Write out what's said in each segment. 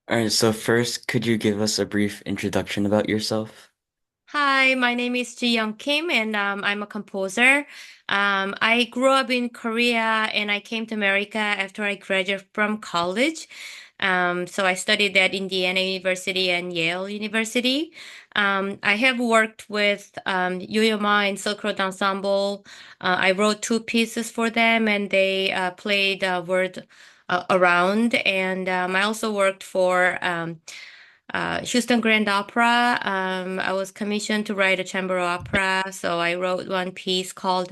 All right, so first, could you give us a brief introduction about yourself? Hi, my name is Jeeyoung Kim, and I'm a composer. I grew up in Korea and I came to America after I graduated from college. So I studied at Indiana University and Yale University. I have worked with Yo-Yo and Silk Road Ensemble. I wrote two pieces for them, and they played Word Around. And I also worked for Houston Grand Opera. I was commissioned to write a chamber opera, so I wrote one piece called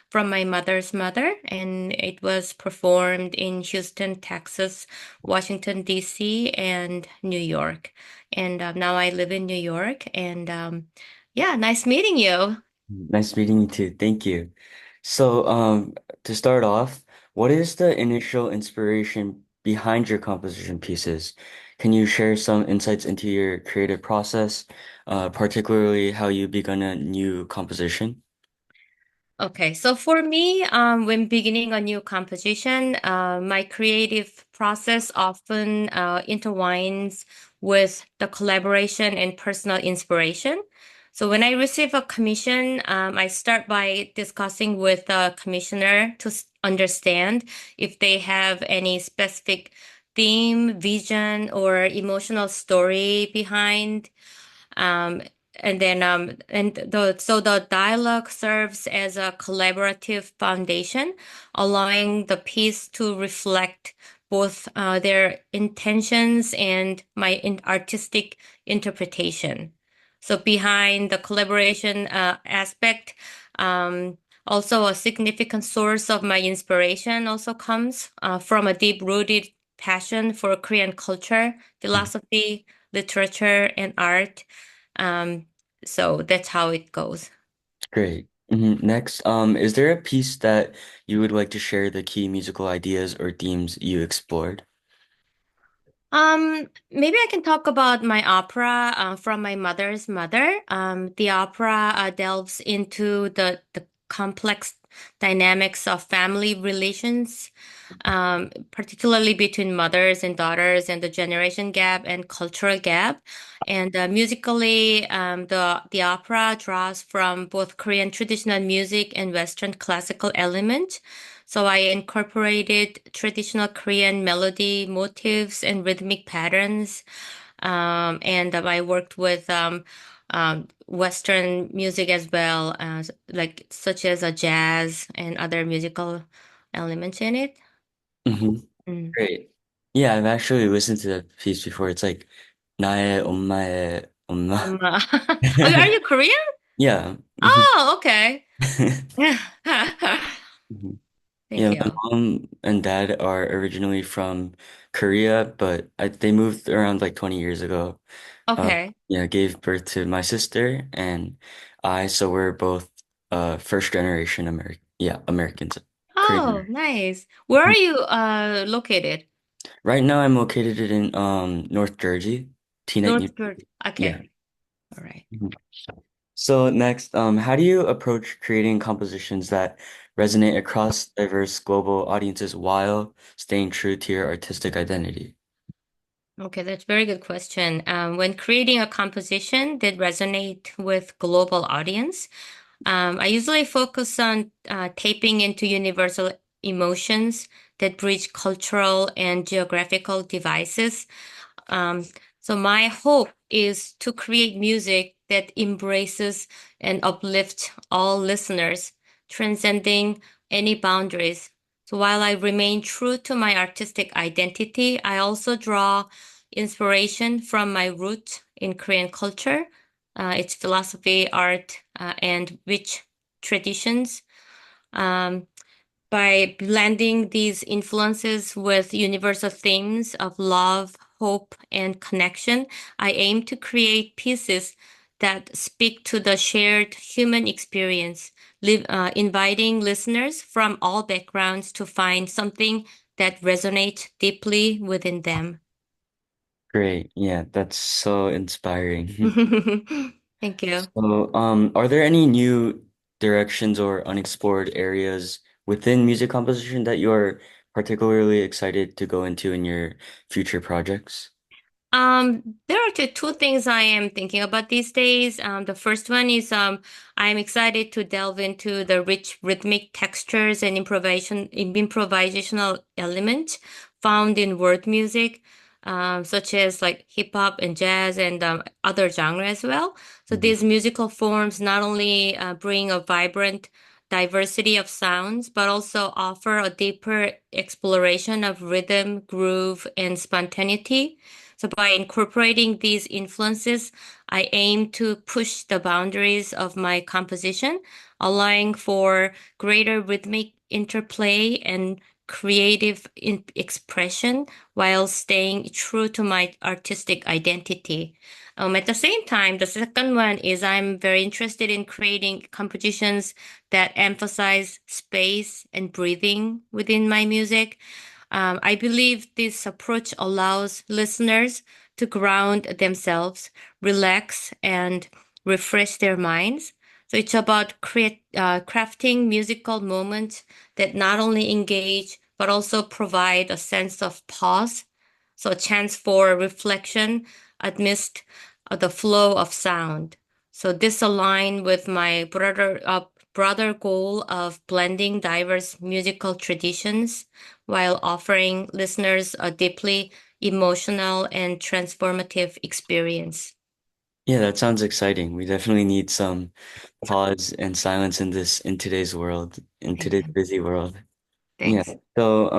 From My Mother's Mother, and it was performed in Houston, Texas, Washington, D.C., and New York. And now I live in New York, and yeah, nice meeting you. Nice meeting you too. Thank you. So, to start off, what is the initial inspiration behind your composition pieces? Can you share some insights into your creative process, particularly how you begun a new composition? Okay, so for me, when beginning a new composition, my creative process often intertwines with the collaboration and personal inspiration. So when I receive a commission, I start by discussing with the commissioner to understand if they have any specific theme, vision, or emotional story behind. Um, so the dialogue serves as a collaborative foundation, allowing the piece to reflect both their intentions and my artistic interpretation. So behind the collaboration aspect, um, also a significant source of my inspiration also comes from a deep-rooted passion for Korean culture, philosophy, literature, and art. um, so that's how it goes. Great. Next, is there a piece that you would like to share the key musical ideas or themes you explored? Maybe I can talk about my opera, From My Mother's Mother. The opera delves into the complex dynamics of family relations, particularly between mothers and daughters, and the generation gap and cultural gap. And musically, the opera draws from both Korean traditional music and Western classical elements. So I incorporated traditional Korean melody motifs and rhythmic patterns. And I worked with Western music as well, like such as a jazz and other musical elements in it. hmm Mm. Great. Yeah, I've actually listened to that piece before. It's like 나의 엄마의 엄마. Are you Korean? Yeah. Oh, okay. Mhm. Thank Yeah, my you. mom and dad are originally from Korea, but they moved around like 20 years ago. Uh, Okay. yeah, gave birth to my sister and so we're both first generation Americans, Oh, Korean. nice. Where are Mhm. you located? Right now I'm located in North Jersey, Teaneck, New North Georgia. Yeah. Okay. All right. Mhm. So next, how do you approach creating compositions that resonate across diverse global audiences while staying true to your artistic identity? Okay, that's a very good question. When creating a composition that resonate with global audience, I usually focus on tapping into universal emotions that bridge cultural and geographical devices. Um, so my hope is to create music that embraces and uplifts all listeners, transcending any boundaries. So while I remain true to my artistic identity, I also draw inspiration from my roots in Korean culture, its philosophy, art, and rich traditions. Um, by blending these influences with universal themes of love, hope, and connection, I aim to create pieces that speak to the shared human experience, inviting listeners from all backgrounds to find something that resonates deeply within them. Great. Yeah, that's so inspiring. Thank you. So, are there any new directions or unexplored areas within music composition that you're particularly excited to go into in your future projects? There are two things I am thinking about these days. The first one is I'm excited to delve into the rich rhythmic textures and improvisational elements found in world music, such as like hip hop and jazz and other genres as well. So Mhm. these musical forms not only bring a vibrant diversity of sounds, but also offer a deeper exploration of rhythm, groove, and spontaneity. So by incorporating these influences, I aim to push the boundaries of my composition, allowing for greater rhythmic interplay and creative expression while staying true to my artistic identity. At the same time, the second one is I'm very interested in creating compositions that emphasize space and breathing within my music. I believe this approach allows listeners to ground themselves, relax, and refresh their minds. So it's about crafting musical moments that not only engage, but also provide a sense of pause. So a chance for reflection amidst the flow of sound. So this aligns with my broader goal of blending diverse musical traditions while offering listeners a deeply emotional and transformative experience. Yeah, that sounds exciting. We definitely need some pause and silence in today's world, in today's Amen. busy world. Yeah. Thanks. So,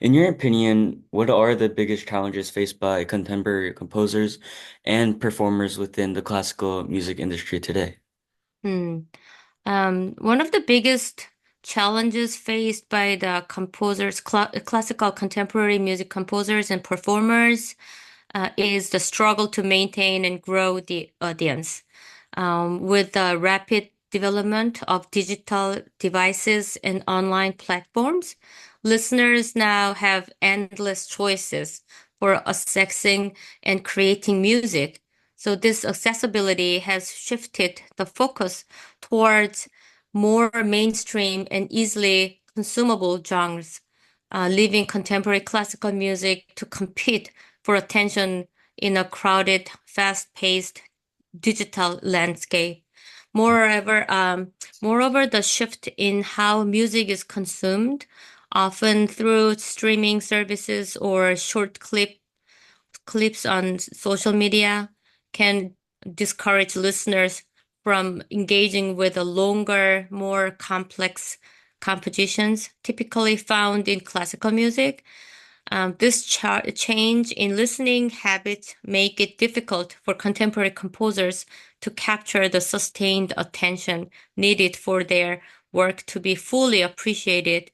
in your opinion, what are the biggest challenges faced by contemporary composers and performers within the classical music industry today? Hmm. One of the biggest challenges faced by the classical contemporary music composers and performers is the struggle to maintain and grow the audience. With the rapid development of digital devices and online platforms, listeners now have endless choices for accessing and creating music. So this accessibility has shifted the focus towards more mainstream and easily consumable genres, leaving contemporary classical music to compete for attention in a crowded, fast-paced digital landscape. Moreover, moreover, the shift in how music is consumed, often through streaming services or clips on social media, can discourage listeners from engaging with the longer, more complex compositions typically found in classical music. This change in listening habits make it difficult for contemporary composers to capture the sustained attention needed for their work to be fully appreciated.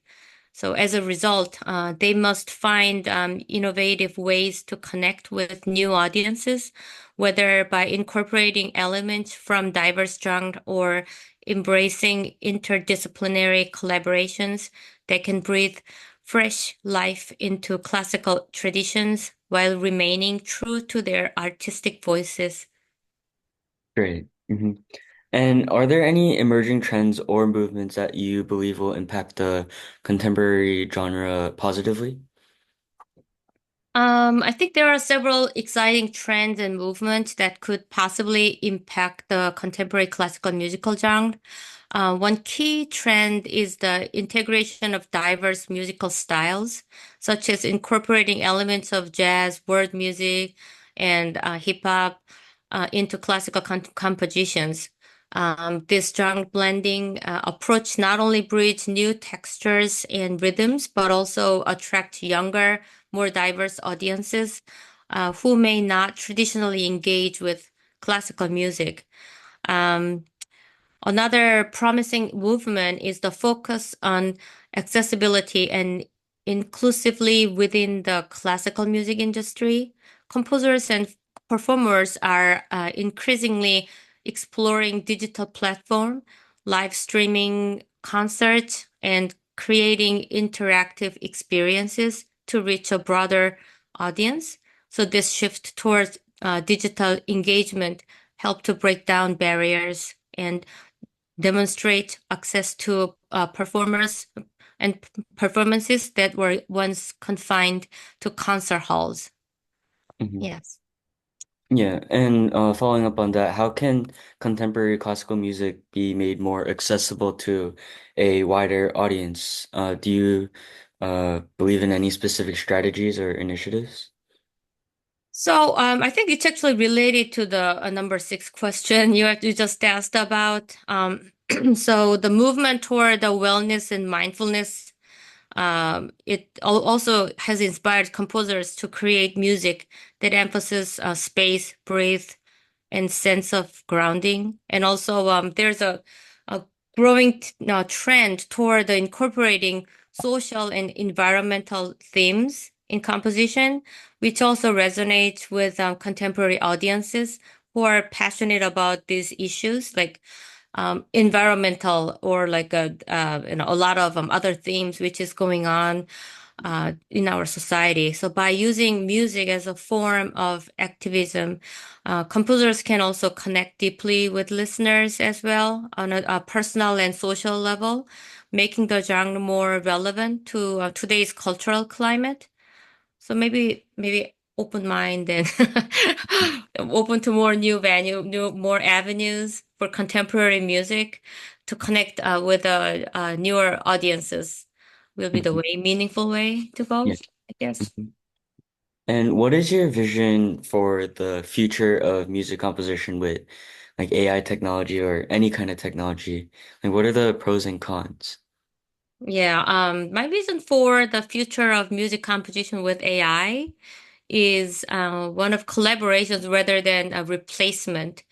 So as a result, they must find innovative ways to connect with new audiences, whether by incorporating elements from diverse genres or embracing interdisciplinary collaborations that can breathe fresh life into classical traditions while remaining true to their artistic voices. Great. And are there any emerging trends or movements that you believe will impact the contemporary genre positively? I think there are several exciting trends and movements that could possibly impact the contemporary classical musical genre. One key trend is the integration of diverse musical styles, such as incorporating elements of jazz, world music, and hip hop into classical compositions. This genre blending approach not only breeds new textures and rhythms, but also attract younger, more diverse audiences who may not traditionally engage with classical music. Um, Another promising movement is the focus on accessibility and inclusively within the classical music industry. Composers and performers are increasingly exploring digital platform, live streaming concerts, and creating interactive experiences to reach a broader audience. So this shift towards digital engagement help to break down barriers and demonstrate access to performers and performances that were once confined to concert halls. Mhm. Yes. Yeah, and following up on that, how can contemporary classical music be made more accessible to a wider audience? Do you believe in any specific strategies or initiatives? So I think it's actually related to the number six question you just asked about. So the movement toward the wellness and mindfulness, also has inspired composers to create music that emphasizes space, breathe, and sense of grounding. And also, there's a growing trend toward incorporating social and environmental themes in composition, which also resonates with contemporary audiences who are passionate about these issues, like environmental or like a lot of other themes which is going on in our society. So by using music as a form of activism, composers can also connect deeply with listeners as well on a personal and social level, making the genre more relevant to today's cultural climate. So maybe open mind and open to more new more avenues for contemporary music to connect with newer audiences will be the Mhm. way meaningful way to go, Yeah. I guess. Mhm. And what is your vision for the future of music composition with like AI technology or any kind of technology? Like, what are the pros and cons? Yeah, my reason for the future of music composition with AI is one of collaborations rather than a replacement.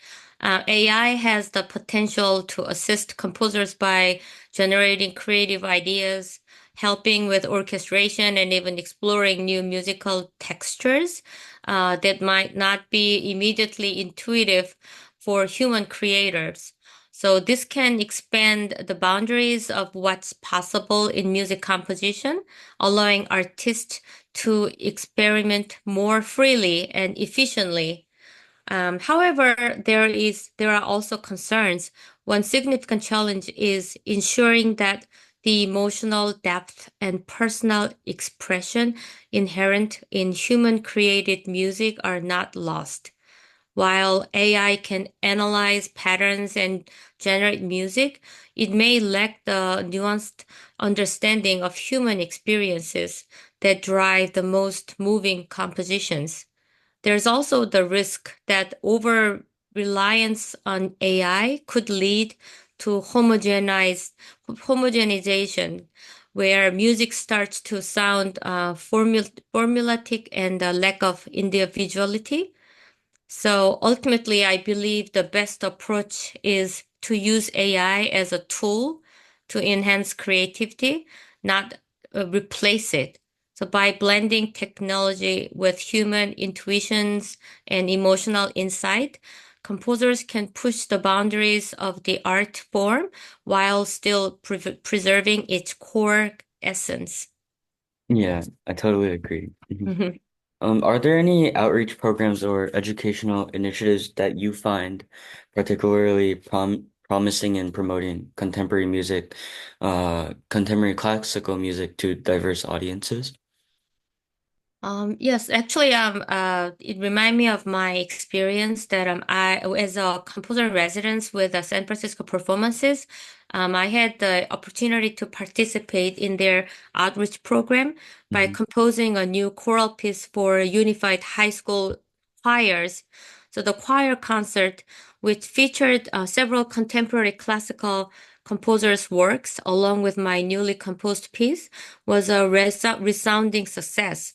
AI has the potential to assist composers by generating creative ideas, helping with orchestration, and even exploring new musical textures that might not be immediately intuitive for human creators. So this can expand the boundaries of what's possible in music composition, allowing artists to experiment more freely and efficiently. However, there are also concerns. One significant challenge is ensuring that the emotional depth and personal expression inherent in human created music are not lost. While AI can analyze patterns and generate music, it may lack the nuanced understanding of human experiences that drive the most moving compositions. There's also the risk that over reliance on AI could lead to homogenization, where music starts to sound formulatic and a lack of individuality. So ultimately, I believe the best approach is to use AI as a tool to enhance creativity, not replace it. So by blending technology with human intuitions and emotional insight, composers can push the boundaries of the art form while still preserving its core essence. Yeah, I totally agree. Mhm. Mhm. Are there any outreach programs or educational initiatives that you find particularly promising in promoting contemporary classical music to diverse audiences? Yes, actually, it reminded me of my experience that as a composer in residence with San Francisco performances, I had the opportunity to participate in their outreach program by Hmm. composing a new choral piece for unified high school choirs. So the choir concert, which featured several contemporary classical composers' works along with my newly composed piece, was a resounding success.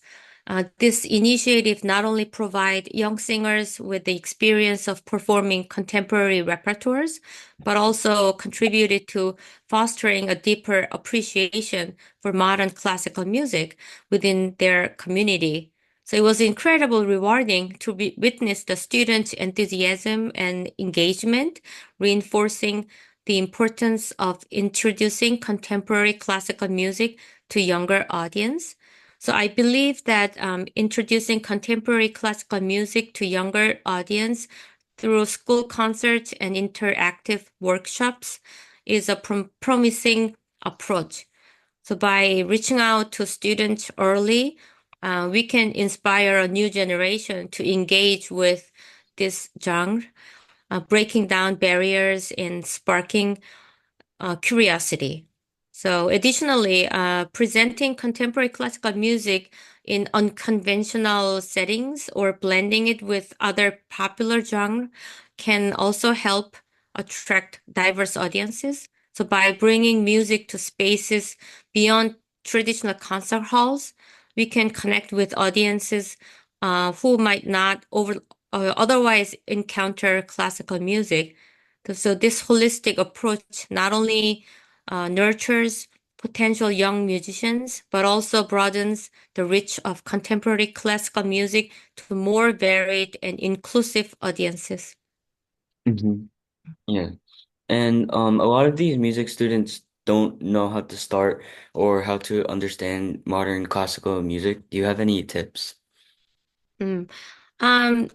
This initiative not only provide young singers with the experience of performing contemporary repertoires, but also contributed to fostering a deeper appreciation for modern classical music within their community. So it was incredibly rewarding to witness the students' enthusiasm and engagement, reinforcing the importance of introducing contemporary classical music to younger audience. So I believe that introducing contemporary classical music to younger audience through school concerts and interactive workshops is a promising approach. So by reaching out to students early, we can inspire a new generation to engage with this genre, breaking down barriers and sparking curiosity. So, additionally, presenting contemporary classical music in unconventional settings or blending it with other popular genre can also help attract diverse audiences. So, by bringing music to spaces beyond traditional concert halls, we can connect with audiences who might not otherwise encounter classical music. So this holistic approach not only nurtures potential young musicians, but also broadens the reach of contemporary classical music to more varied and inclusive audiences. Hmm. Yeah. And a lot of these music students don't know how to start or how to understand modern classical music. Do you have any tips? Mm. Um,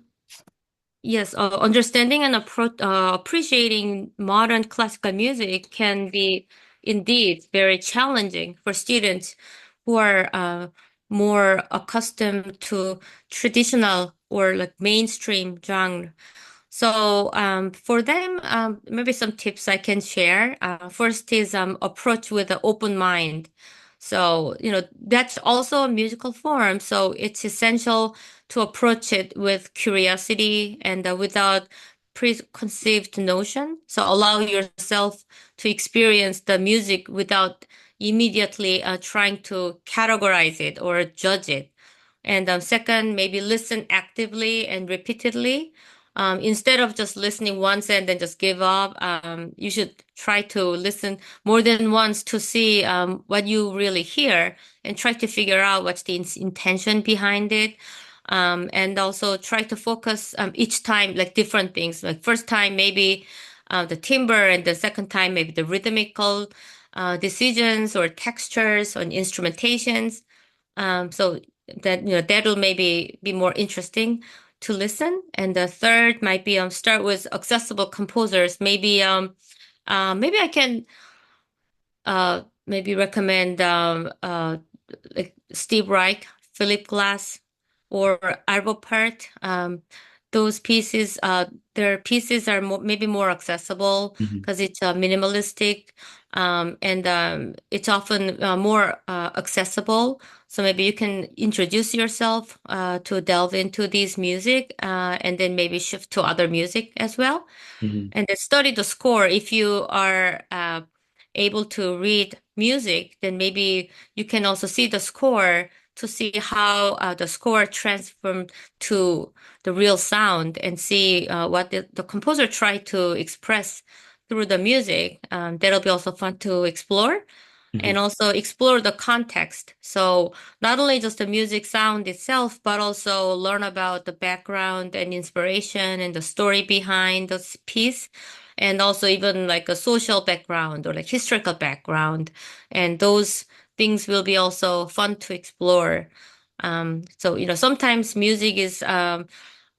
yes, understanding and appreciating modern classical music can be indeed very challenging for students who are more accustomed to traditional or like mainstream genre. So for them, maybe some tips I can share. First is approach with an open mind. So, that's also a musical form. So it's essential to approach it with curiosity and without preconceived notion. So allow yourself to experience the music without immediately trying to categorize it or judge it. And second, maybe listen actively and repeatedly. Instead of just listening once and then just give up, you should try to listen more than once to see what you really hear and try to figure out what's the intention behind it. And also try to focus each time like different things. Like first time, maybe the timbre, and the second time, maybe the rhythmical decisions or textures on instrumentations. So that that'll maybe be more interesting to listen. And the third might be start with accessible composers. Maybe I can maybe recommend like Steve Reich, Philip Glass, or Arvo Pärt. Those pieces, their pieces are maybe more accessible Hmm. because it's minimalistic, and it's often more accessible. So maybe you can introduce yourself to delve into these music, and then maybe shift to other music as well. Hmm. And then study the score. If you are able to read music, then maybe you can also see the score to see how the score transformed to the real sound and see what the composer tried to express through the music. That'll be also fun to explore and Hmm. also explore the context. So not only just the music sound itself, but also learn about the background and inspiration and the story behind this piece. And also even like a social background or like historical background. And those things will be also fun to explore. So, sometimes music is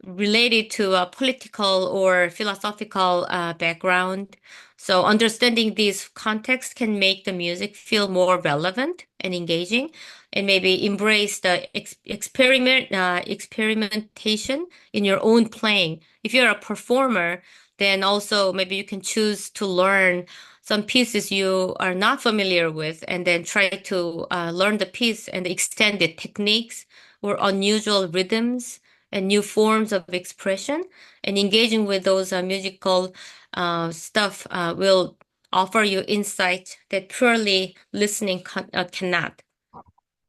related to a political or philosophical background. So understanding these contexts can make the music feel more relevant and engaging, and maybe embrace the experimentation in your own playing. If you're a performer, then also maybe you can choose to learn some pieces you are not familiar with, and then try to learn the piece and extend the techniques or unusual rhythms and new forms of expression. And engaging with those musical stuff will offer you insight that purely listening cannot.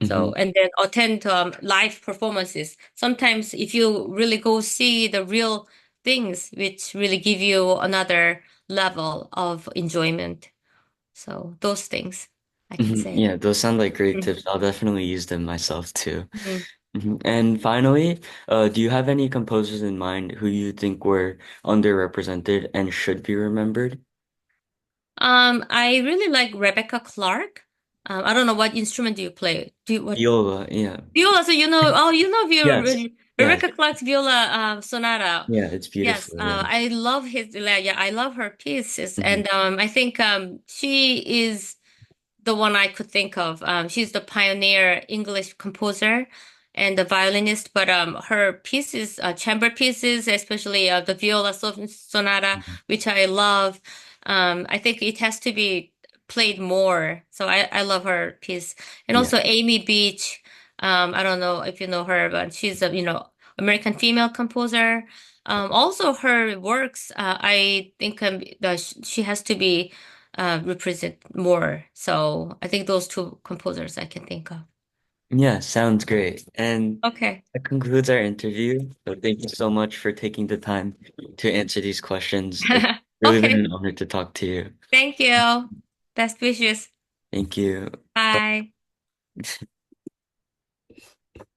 So, Hmm. and then attend live performances. Sometimes if you really go see the real things, which really give you another level of enjoyment. So those things I can Hmm. say. Yeah, those sound like great Mhm. tips. I'll definitely use them myself too. Mhm. And finally, do you have any composers in mind who you think were underrepresented and should be remembered? I really like Rebecca Clark. I don't know what instrument do you play? What Viola, yeah. viola? So Yes. Yes. Rebecca Clark's viola sonata. Yeah, it's Yes, beautiful. Yeah. I love yeah, I love her pieces, Hmm. and I think she is the one I could think of. She's the pioneer English composer, and the violinist, but her pieces, chamber pieces, especially the sonata, which I love. I think it has to be played more. So I love her piece. And Yeah. also Amy Beach. I don't know if you know her, but she's a, American female composer. Also her works, I think she has to be represent more. So I think those two composers I can think of. Yeah, sounds great. And Okay. that concludes our interview. So thank you so much for taking the time to answer these questions. It's really been Okay. an honor to talk to you. Thank you. Best wishes. Thank you. Bye.